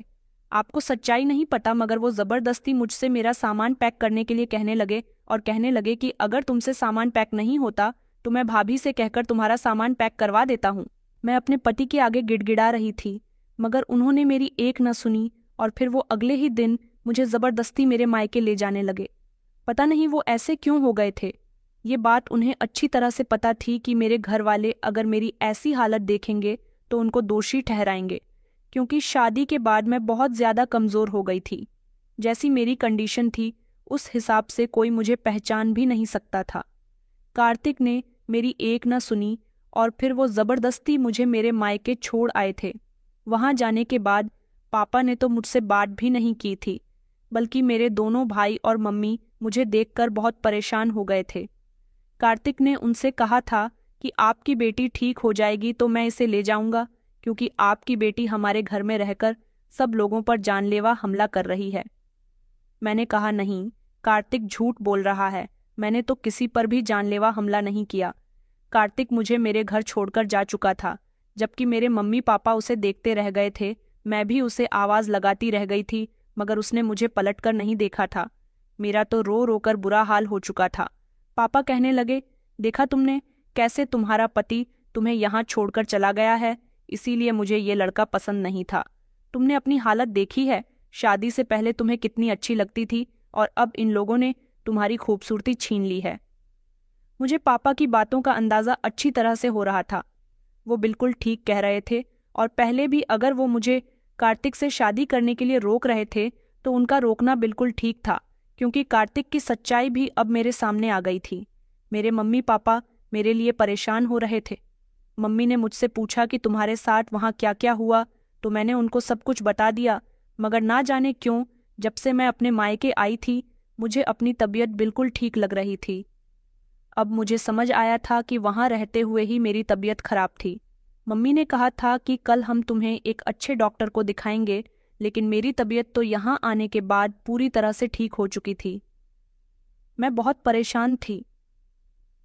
आपको सच्चाई नहीं पता, मगर वो जबरदस्ती मुझसे मेरा सामान पैक करने के लिए कहने लगे और कहने लगे कि अगर तुमसे सामान पैक नहीं होता तो मैं भाभी से कहकर तुम्हारा सामान पैक करवा देता हूँ। मैं अपने पति के आगे गिड़गिड़ा रही थी, मगर उन्होंने मेरी एक न सुनी और फिर वो अगले ही दिन मुझे जबरदस्ती मेरे मायके ले जाने लगे। पता नहीं वो ऐसे क्यों हो गए थे। ये बात उन्हें अच्छी तरह से पता थी कि मेरे घर वाले अगर मेरी ऐसी हालत देखेंगे तो उनको दोषी ठहराएंगे, क्योंकि शादी के बाद मैं बहुत ज्यादा कमजोर हो गई थी। जैसी मेरी कंडीशन थी, उस हिसाब से कोई मुझे पहचान भी नहीं सकता था। कार्तिक ने मेरी एक न सुनी और फिर वो जबरदस्ती मुझे मेरे मायके छोड़ आए थे। वहां जाने के बाद पापा ने तो मुझसे बात भी नहीं की थी, बल्कि मेरे दोनों भाई और मम्मी मुझे देखकर बहुत परेशान हो गए थे। कार्तिक ने उनसे कहा था कि आपकी बेटी ठीक हो जाएगी तो मैं इसे ले जाऊंगा, क्योंकि आपकी बेटी हमारे घर में रहकर सब लोगों पर जानलेवा हमला कर रही है। मैंने कहा, नहीं, कार्तिक झूठ बोल रहा है, मैंने तो किसी पर भी जानलेवा हमला नहीं किया। कार्तिक मुझे मेरे घर छोड़कर जा चुका था, जबकि मेरे मम्मी पापा उसे देखते रह गए थे। मैं भी उसे आवाज़ लगाती रह गई थी, मगर उसने मुझे पलटकर नहीं देखा था। मेरा तो रो रो कर बुरा हाल हो चुका था। पापा कहने लगे, देखा तुमने कैसे तुम्हारा पति तुम्हें यहाँ छोड़कर चला गया है, इसीलिए मुझे ये लड़का पसंद नहीं था। तुमने अपनी हालत देखी है, शादी से पहले तुम्हें कितनी अच्छी लगती थी और अब इन लोगों ने तुम्हारी खूबसूरती छीन ली है। मुझे पापा की बातों का अंदाज़ा अच्छी तरह से हो रहा था। वो बिल्कुल ठीक कह रहे थे, और पहले भी अगर वो मुझे कार्तिक से शादी करने के लिए रोक रहे थे तो उनका रोकना बिल्कुल ठीक था, क्योंकि कार्तिक की सच्चाई भी अब मेरे सामने आ गई थी। मेरे मम्मी पापा मेरे लिए परेशान हो रहे थे। मम्मी ने मुझसे पूछा कि तुम्हारे साथ वहाँ क्या क्या हुआ, तो मैंने उनको सब कुछ बता दिया, मगर ना जाने क्यों जब से मैं अपने मायके आई थी मुझे अपनी तबीयत बिल्कुल ठीक लग रही थी। अब मुझे समझ आया था कि वहाँ रहते हुए ही मेरी तबीयत खराब थी। मम्मी ने कहा था कि कल हम तुम्हें एक अच्छे डॉक्टर को दिखाएंगे, लेकिन मेरी तबीयत तो यहाँ आने के बाद पूरी तरह से ठीक हो चुकी थी। मैं बहुत परेशान थी।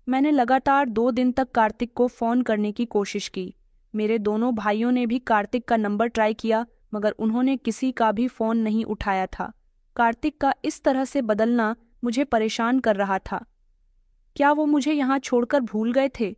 मैंने लगातार 2 दिन तक कार्तिक को फ़ोन करने की कोशिश की। मेरे दोनों भाइयों ने भी कार्तिक का नंबर ट्राई किया, मगर उन्होंने किसी का भी फ़ोन नहीं उठाया था। कार्तिक का इस तरह से बदलना मुझे परेशान कर रहा था। क्या वो मुझे यहाँ छोड़कर भूल गए थे?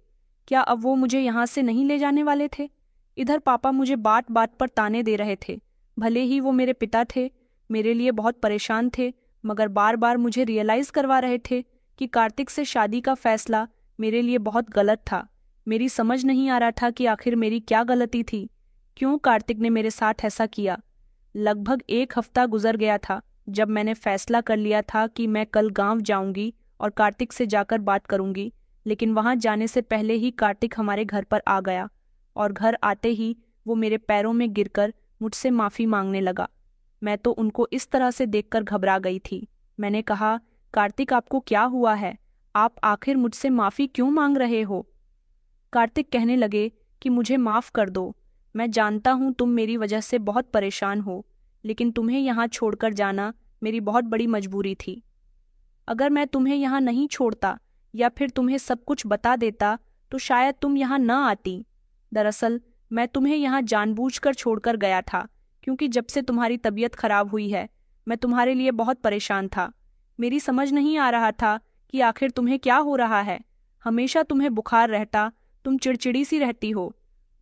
क्या अब वो मुझे यहाँ से नहीं ले जाने वाले थे? इधर पापा मुझे बात बात पर ताने दे रहे थे। भले ही वो मेरे पिता थे, मेरे लिए बहुत परेशान थे, मगर बार बार मुझे रियलाइज़ करवा रहे थे कि कार्तिक से शादी का फैसला मेरे लिए बहुत गलत था। मेरी समझ नहीं आ रहा था कि आखिर मेरी क्या गलती थी, क्यों कार्तिक ने मेरे साथ ऐसा किया। लगभग 1 हफ्ता गुजर गया था जब मैंने फैसला कर लिया था कि मैं कल गांव जाऊंगी और कार्तिक से जाकर बात करूंगी, लेकिन वहां जाने से पहले ही कार्तिक हमारे घर पर आ गया, और घर आते ही वो मेरे पैरों में गिरकर मुझसे माफ़ी मांगने लगा। मैं तो उनको इस तरह से देखकर घबरा गई थी। मैंने कहा, कार्तिक आपको क्या हुआ है? आप आखिर मुझसे माफ़ी क्यों मांग रहे हो? कार्तिक कहने लगे कि मुझे माफ़ कर दो, मैं जानता हूँ तुम मेरी वजह से बहुत परेशान हो, लेकिन तुम्हें यहाँ छोड़कर जाना मेरी बहुत बड़ी मजबूरी थी। अगर मैं तुम्हें यहाँ नहीं छोड़ता या फिर तुम्हें सब कुछ बता देता तो शायद तुम यहाँ न आती। दरअसल मैं तुम्हें यहाँ जानबूझकर छोड़कर गया था, क्योंकि जब से तुम्हारी तबीयत खराब हुई है मैं तुम्हारे लिए बहुत परेशान था। मेरी समझ नहीं आ रहा था कि आखिर तुम्हें क्या हो रहा है। हमेशा तुम्हें बुखार रहता, तुम चिड़चिड़ी सी रहती हो।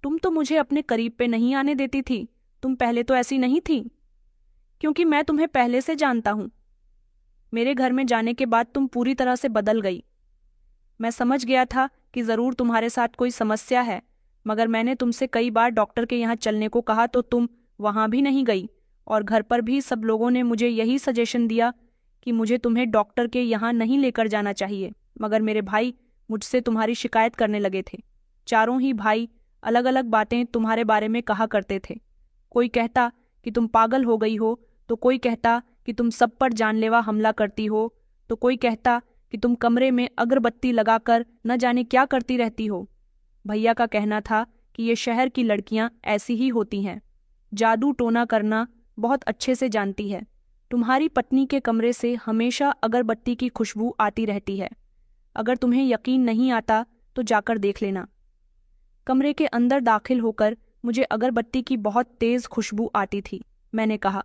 तुम तो मुझे अपने करीब पे नहीं आने देती थी। तुम पहले तो ऐसी नहीं थी, क्योंकि मैं तुम्हें पहले से जानता हूँ। मेरे घर में जाने के बाद तुम पूरी तरह से बदल गई। मैं समझ गया था कि ज़रूर तुम्हारे साथ कोई समस्या है, मगर मैंने तुमसे कई बार डॉक्टर के यहाँ चलने को कहा तो तुम वहाँ भी नहीं गई, और घर पर भी सब लोगों ने मुझे यही सजेशन दिया कि मुझे तुम्हें डॉक्टर के यहाँ नहीं लेकर जाना चाहिए। मगर मेरे भाई मुझसे तुम्हारी शिकायत करने लगे थे। चारों ही भाई अलग अलग बातें तुम्हारे बारे में कहा करते थे। कोई कहता कि तुम पागल हो गई हो, तो कोई कहता कि तुम सब पर जानलेवा हमला करती हो, तो कोई कहता कि तुम कमरे में अगरबत्ती लगाकर न जाने क्या करती रहती हो। भैया का कहना था कि ये शहर की लड़कियां ऐसी ही होती हैं, जादू टोना करना बहुत अच्छे से जानती है। तुम्हारी पत्नी के कमरे से हमेशा अगरबत्ती की खुशबू आती रहती है। अगर तुम्हें यकीन नहीं आता तो जाकर देख लेना। कमरे के अंदर दाखिल होकर मुझे अगरबत्ती की बहुत तेज खुशबू आती थी। मैंने कहा,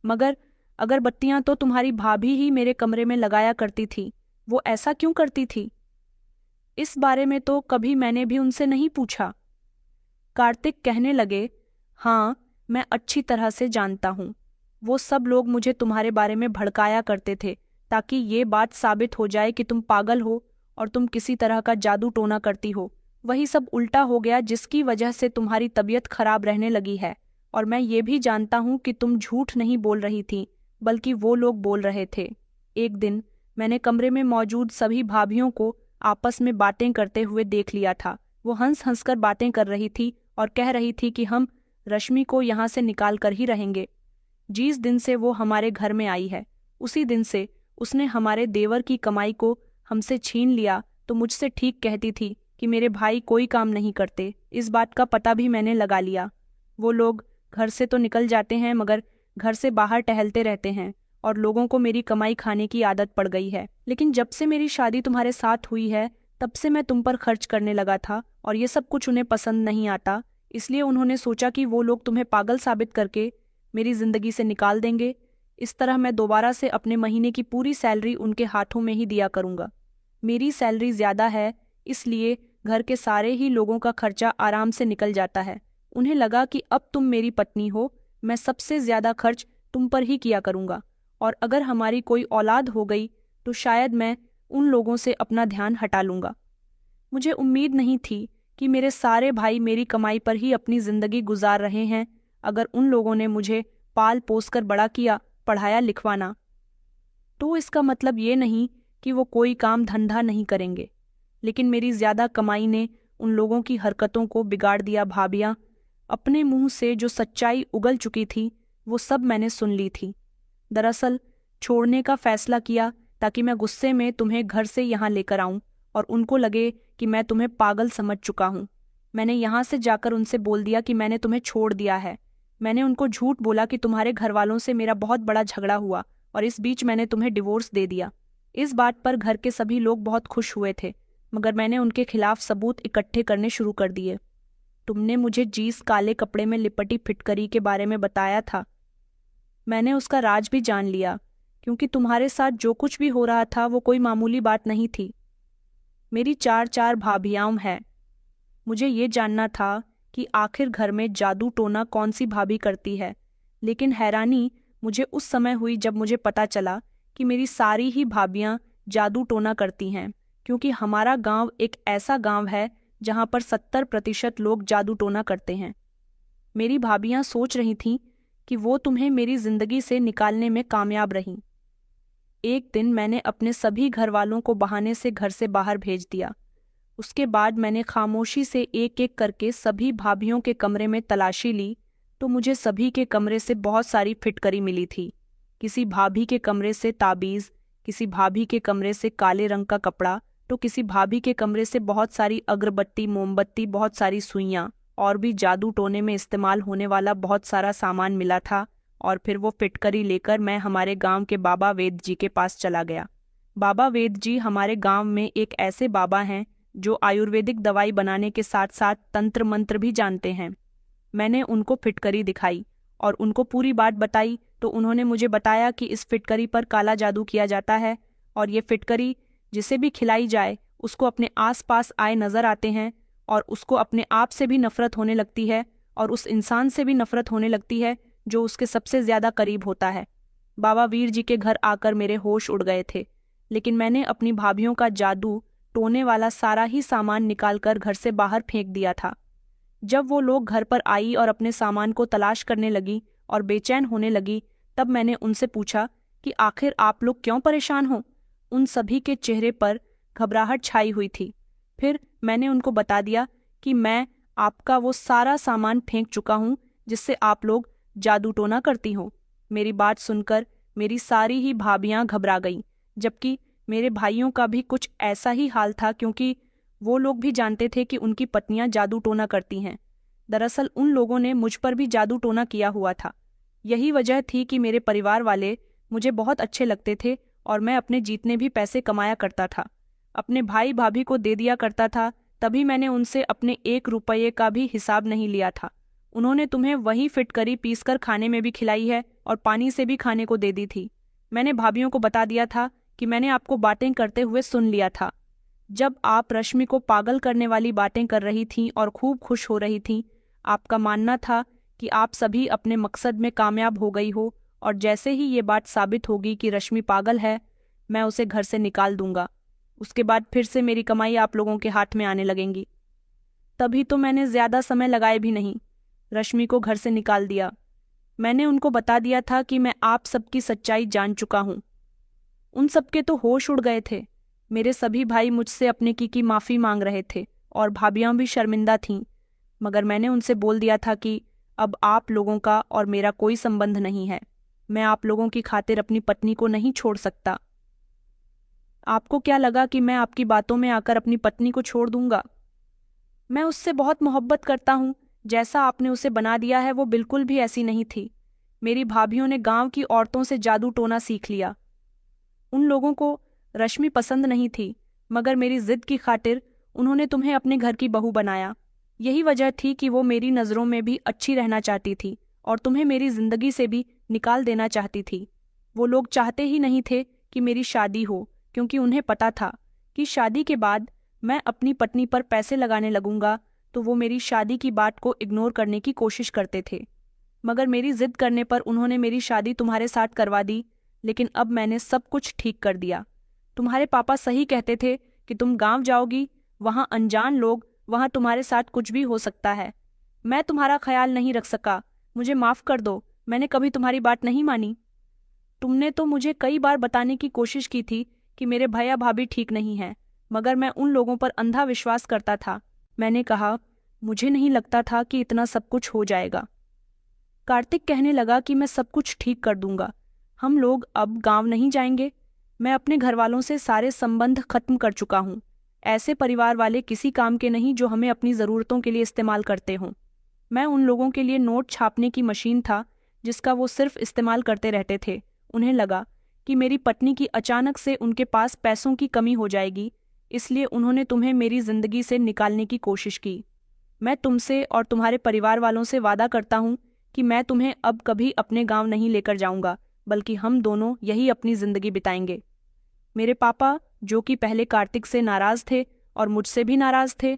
मगर अगरबत्तियां तो तुम्हारी भाभी ही मेरे कमरे में लगाया करती थी, वो ऐसा क्यों करती थी? इस बारे में तो कभी मैंने भी उनसे नहीं पूछा। कार्तिक कहने लगे, हाँ, मैं अच्छी तरह से जानता हूँ। वो सब लोग मुझे तुम्हारे बारे में भड़काया करते थे, ताकि ये बात साबित हो जाए कि तुम पागल हो और तुम किसी तरह का जादू टोना करती हो। वही सब उल्टा हो गया, जिसकी वजह से तुम्हारी तबीयत खराब रहने लगी है। और मैं ये भी जानता हूँ कि तुम झूठ नहीं बोल रही थी, बल्कि वो लोग बोल रहे थे। एक दिन मैंने कमरे में मौजूद सभी भाभियों को आपस में बातें करते हुए देख लिया था। वो हंस हंसकर बातें कर रही थी और कह रही थी कि हम रश्मि को यहाँ से निकाल कर ही रहेंगे। जिस दिन से वो हमारे घर में आई है, उसी दिन से उसने हमारे देवर की कमाई को हमसे छीन लिया, तो मुझसे ठीक कहती थी कि मेरे भाई कोई काम नहीं करते। इस बात का पता भी मैंने लगा लिया। वो लोग घर से तो निकल जाते हैं मगर घर से बाहर टहलते रहते हैं और लोगों को मेरी कमाई खाने की आदत पड़ गई है। लेकिन जब से मेरी शादी तुम्हारे साथ हुई है तब से मैं तुम पर खर्च करने लगा था और ये सब कुछ उन्हें पसंद नहीं आता, इसलिए उन्होंने सोचा कि वो लोग तुम्हें पागल साबित करके मेरी जिंदगी से निकाल देंगे। इस तरह मैं दोबारा से अपने महीने की पूरी सैलरी उनके हाथों में ही दिया करूंगा। मेरी सैलरी ज्यादा है, इसलिए घर के सारे ही लोगों का खर्चा आराम से निकल जाता है। उन्हें लगा कि अब तुम मेरी पत्नी हो, मैं सबसे ज्यादा खर्च तुम पर ही किया करूंगा और अगर हमारी कोई औलाद हो गई तो शायद मैं उन लोगों से अपना ध्यान हटा लूंगा। मुझे उम्मीद नहीं थी कि मेरे सारे भाई मेरी कमाई पर ही अपनी जिंदगी गुजार रहे हैं। अगर उन लोगों ने मुझे पाल पोस कर बड़ा किया, पढ़ाया लिखवाना, तो इसका मतलब ये नहीं कि वो कोई काम धंधा नहीं करेंगे। लेकिन मेरी ज्यादा कमाई ने उन लोगों की हरकतों को बिगाड़ दिया। भाभियां, अपने मुंह से जो सच्चाई उगल चुकी थी वो सब मैंने सुन ली थी। दरअसल छोड़ने का फैसला किया ताकि मैं गुस्से में तुम्हें घर से यहाँ लेकर आऊं और उनको लगे कि मैं तुम्हें पागल समझ चुका हूं। मैंने यहाँ से जाकर उनसे बोल दिया कि मैंने तुम्हें छोड़ दिया है। मैंने उनको झूठ बोला कि तुम्हारे घर वालों से मेरा बहुत बड़ा झगड़ा हुआ और इस बीच मैंने तुम्हें डिवोर्स दे दिया। इस बात पर घर के सभी लोग बहुत खुश हुए थे, मगर मैंने उनके खिलाफ सबूत इकट्ठे करने शुरू कर दिए। तुमने मुझे जीस काले कपड़े में लिपटी फिटकरी के बारे में बताया था। मैंने उसका राज भी जान लिया, क्योंकि तुम्हारे साथ जो कुछ भी हो रहा था वो कोई मामूली बात नहीं थी। मेरी चार चार भाभियां हैं। मुझे ये जानना था कि आखिर घर में जादू टोना कौन सी भाभी करती है, लेकिन हैरानी मुझे उस समय हुई जब मुझे पता चला कि मेरी सारी ही भाभियां जादू टोना करती हैं, क्योंकि हमारा गांव एक ऐसा गांव है जहां पर 70% लोग जादू टोना करते हैं। मेरी भाभियां सोच रही थीं कि वो तुम्हें मेरी जिंदगी से निकालने में कामयाब रहीं। एक दिन मैंने अपने सभी घर वालों को बहाने से घर से बाहर भेज दिया। उसके बाद मैंने खामोशी से एक एक करके सभी भाभियों के कमरे में तलाशी ली, तो मुझे सभी के कमरे से बहुत सारी फिटकरी मिली थी। किसी भाभी के कमरे से ताबीज, किसी भाभी के कमरे से काले रंग का कपड़ा, तो किसी भाभी के कमरे से बहुत सारी अगरबत्ती, मोमबत्ती, बहुत सारी सुइयां और भी जादू टोने में इस्तेमाल होने वाला बहुत सारा सामान मिला था। और फिर वो फिटकरी लेकर मैं हमारे गांव के बाबा वेद जी के पास चला गया। बाबा वेद जी हमारे गांव में एक ऐसे बाबा हैं जो आयुर्वेदिक दवाई बनाने के साथ साथ तंत्र मंत्र भी जानते हैं। मैंने उनको फिटकरी दिखाई और उनको पूरी बात बताई, तो उन्होंने मुझे बताया कि इस फिटकरी पर काला जादू किया जाता है और ये फिटकरी जिसे भी खिलाई जाए उसको अपने आस पास आए नजर आते हैं और उसको अपने आप से भी नफरत होने लगती है और उस इंसान से भी नफरत होने लगती है जो उसके सबसे ज्यादा करीब होता है। बाबा वीर जी के घर आकर मेरे होश उड़ गए थे, लेकिन मैंने अपनी भाभियों का जादू टोने वाला सारा ही सामान निकालकर घर से बाहर फेंक दिया था। जब वो लोग घर पर आई और अपने सामान को तलाश करने लगी और बेचैन होने लगी, तब मैंने उनसे पूछा कि आखिर आप लोग क्यों परेशान हो। उन सभी के चेहरे पर घबराहट छाई हुई थी। फिर मैंने उनको बता दिया कि मैं आपका वो सारा सामान फेंक चुका हूँ जिससे आप लोग जादू टोना करती हो। मेरी बात सुनकर मेरी सारी ही भाभियां घबरा गईं, जबकि मेरे भाइयों का भी कुछ ऐसा ही हाल था, क्योंकि वो लोग भी जानते थे कि उनकी पत्नियां जादू टोना करती हैं। दरअसल उन लोगों ने मुझ पर भी जादू टोना किया हुआ था। यही वजह थी कि मेरे परिवार वाले मुझे बहुत अच्छे लगते थे और मैं अपने जीतने भी पैसे कमाया करता था, अपने भाई भाभी को दे दिया करता था। तभी मैंने उनसे अपने 1 रुपये का भी हिसाब नहीं लिया था। उन्होंने तुम्हें वही फिटकरी पीसकर खाने में भी खिलाई है और पानी से भी खाने को दे दी थी। मैंने भाभियों को बता दिया था कि मैंने आपको बातें करते हुए सुन लिया था। जब आप रश्मि को पागल करने वाली बातें कर रही थीं और खूब खुश हो रही थीं, आपका मानना था कि आप सभी अपने मकसद में कामयाब हो गई हो और जैसे ही ये बात साबित होगी कि रश्मि पागल है, मैं उसे घर से निकाल दूंगा। उसके बाद फिर से मेरी कमाई आप लोगों के हाथ में आने लगेंगी। तभी तो मैंने ज्यादा समय लगाए भी नहीं, रश्मि को घर से निकाल दिया। मैंने उनको बता दिया था कि मैं आप सबकी सच्चाई जान चुका हूं। उन सबके तो होश उड़ गए थे। मेरे सभी भाई मुझसे अपने की माफी मांग रहे थे और भाभियां भी शर्मिंदा थीं, मगर मैंने उनसे बोल दिया था कि अब आप लोगों का और मेरा कोई संबंध नहीं है। मैं आप लोगों की खातिर अपनी पत्नी को नहीं छोड़ सकता। आपको क्या लगा कि मैं आपकी बातों में आकर अपनी पत्नी को छोड़ दूंगा? मैं उससे बहुत मोहब्बत करता हूँ। जैसा आपने उसे बना दिया है वो बिल्कुल भी ऐसी नहीं थी। मेरी भाभीियों ने गांव की औरतों से जादू टोना सीख लिया। उन लोगों को रश्मि पसंद नहीं थी, मगर मेरी जिद की खातिर उन्होंने तुम्हें अपने घर की बहू बनाया। यही वजह थी कि वो मेरी नज़रों में भी अच्छी रहना चाहती थी और तुम्हें मेरी जिंदगी से भी निकाल देना चाहती थी। वो लोग चाहते ही नहीं थे कि मेरी शादी हो, क्योंकि उन्हें पता था कि शादी के बाद मैं अपनी पत्नी पर पैसे लगाने लगूंगा, तो वो मेरी शादी की बात को इग्नोर करने की कोशिश करते थे। मगर मेरी जिद करने पर उन्होंने मेरी शादी तुम्हारे साथ करवा दी। लेकिन अब मैंने सब कुछ ठीक कर दिया। तुम्हारे पापा सही कहते थे कि तुम गांव जाओगी, वहां अनजान लोग, वहां तुम्हारे साथ कुछ भी हो सकता है। मैं तुम्हारा ख्याल नहीं रख सका। मुझे माफ कर दो, मैंने कभी तुम्हारी बात नहीं मानी। तुमने तो मुझे कई बार बताने की कोशिश की थी कि मेरे भैया भाभी ठीक नहीं हैं, मगर मैं उन लोगों पर अंधा विश्वास करता था। मैंने कहा, मुझे नहीं लगता था कि इतना सब कुछ हो जाएगा। कार्तिक कहने लगा कि मैं सब कुछ ठीक कर दूंगा। हम लोग अब गांव नहीं जाएंगे। मैं अपने घर वालों से सारे संबंध खत्म कर चुका हूँ। ऐसे परिवार वाले किसी काम के नहीं जो हमें अपनी ज़रूरतों के लिए इस्तेमाल करते हों। मैं उन लोगों के लिए नोट छापने की मशीन था जिसका वो सिर्फ इस्तेमाल करते रहते थे। उन्हें लगा कि मेरी पत्नी की अचानक से उनके पास पैसों की कमी हो जाएगी, इसलिए उन्होंने तुम्हें मेरी जिंदगी से निकालने की कोशिश की। मैं तुमसे और तुम्हारे परिवार वालों से वादा करता हूँ कि मैं तुम्हें अब कभी अपने गांव नहीं लेकर जाऊंगा, बल्कि हम दोनों यही अपनी जिंदगी बिताएंगे। मेरे पापा, जो कि पहले कार्तिक से नाराज थे और मुझसे भी नाराज थे,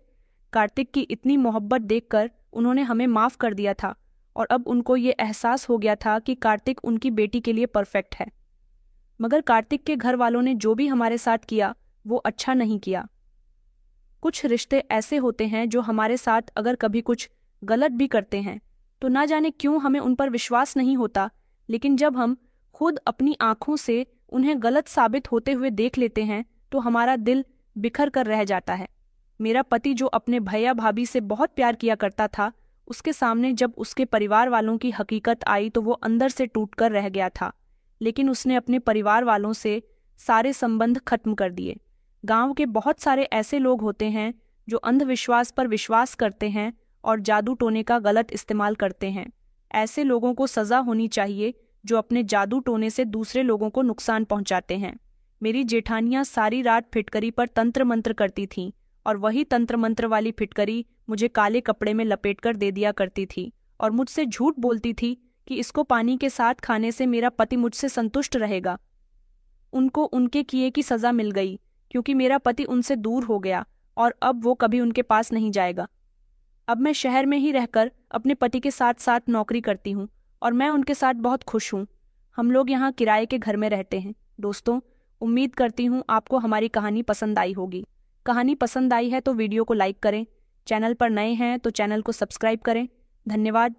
कार्तिक की इतनी मोहब्बत देखकर उन्होंने हमें माफ कर दिया था और अब उनको ये एहसास हो गया था कि कार्तिक उनकी बेटी के लिए परफेक्ट है। मगर कार्तिक के घर वालों ने जो भी हमारे साथ किया वो अच्छा नहीं किया। कुछ रिश्ते ऐसे होते हैं जो हमारे साथ अगर कभी कुछ गलत भी करते हैं तो ना जाने क्यों हमें उन पर विश्वास नहीं होता, लेकिन जब हम खुद अपनी आंखों से उन्हें गलत साबित होते हुए देख लेते हैं तो हमारा दिल बिखर कर रह जाता है। मेरा पति जो अपने भैया भाभी से बहुत प्यार किया करता था, उसके सामने जब उसके परिवार वालों की हकीकत आई तो वो अंदर से टूटकर रह गया था। लेकिन उसने अपने परिवार वालों से सारे संबंध खत्म कर दिए। गांव के बहुत सारे ऐसे लोग होते हैं जो अंधविश्वास पर विश्वास करते हैं और जादू टोने का गलत इस्तेमाल करते हैं। ऐसे लोगों को सजा होनी चाहिए जो अपने जादू टोने से दूसरे लोगों को नुकसान पहुंचाते हैं। मेरी जेठानियां सारी रात फिटकरी पर तंत्र मंत्र करती थीं और वही तंत्र मंत्र वाली फिटकरी मुझे काले कपड़े में लपेटकर दे दिया करती थी और मुझसे झूठ बोलती थी कि इसको पानी के साथ खाने से मेरा पति मुझसे संतुष्ट रहेगा। उनको उनके किए की सजा मिल गई, क्योंकि मेरा पति उनसे दूर हो गया और अब वो कभी उनके पास नहीं जाएगा। अब मैं शहर में ही रहकर अपने पति के साथ साथ नौकरी करती हूँ और मैं उनके साथ बहुत खुश हूँ। हम लोग यहाँ किराए के घर में रहते हैं। दोस्तों, उम्मीद करती हूँ आपको हमारी कहानी पसंद आई होगी। कहानी पसंद आई है तो वीडियो को लाइक करें, चैनल पर नए हैं तो चैनल को सब्सक्राइब करें। धन्यवाद।